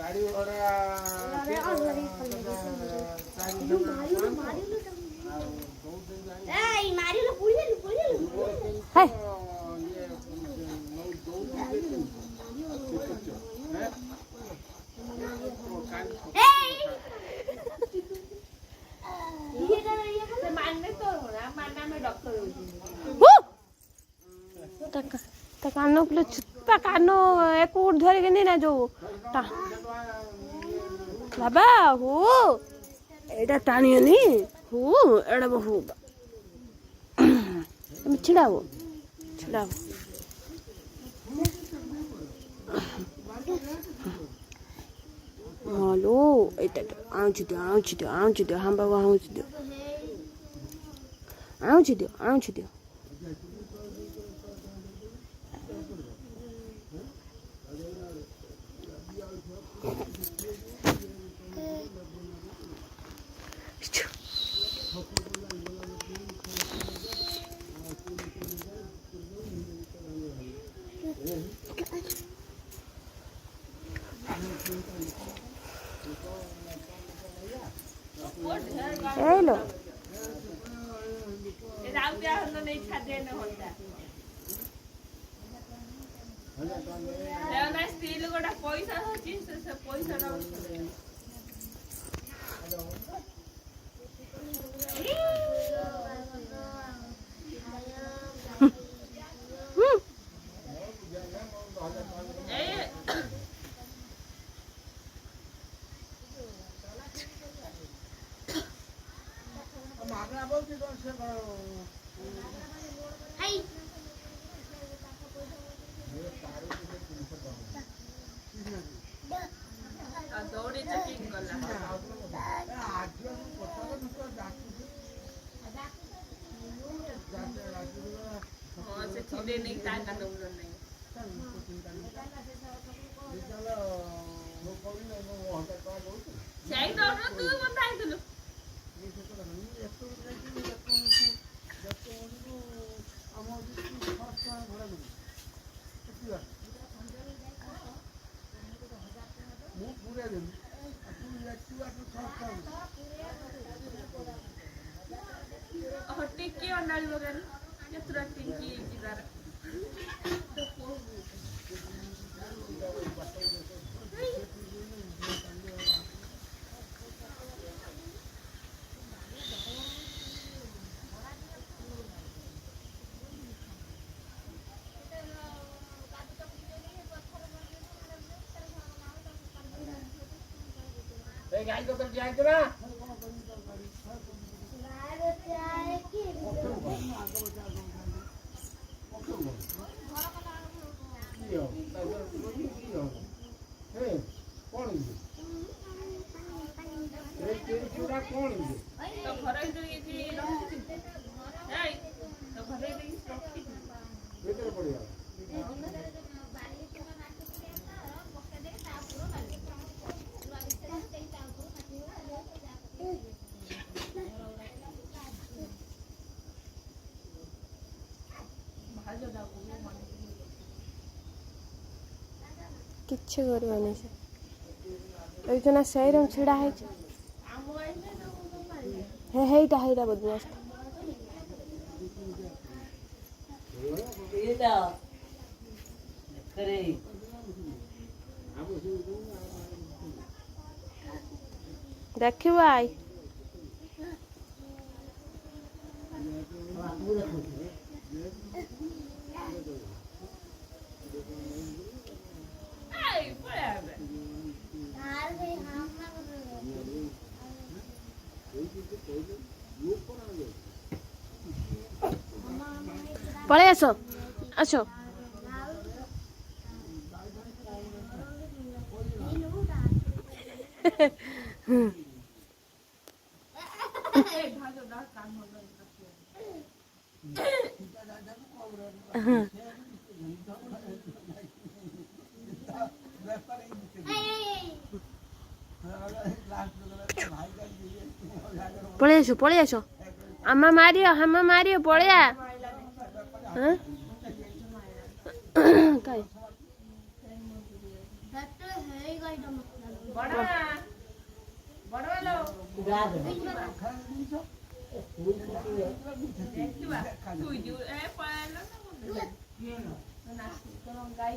गाड़ी घोड़ा कान छुपा कान एक धरिक ना जो बाबा हु एटा टाणियोनी हु एड़ा हु छिड़ा हो छिड़ा हेलो एटा आउँछु दियो हम बाबा आउँछु दियो हेलो गाड़ी को जाए तो ना किच्छे करवानी से एकजना सैरम छिड़ा है हेटा बदमाश देखियो आई पळे आसो आसो पळे आसो आमा मारियो पळया हाँ काय গাই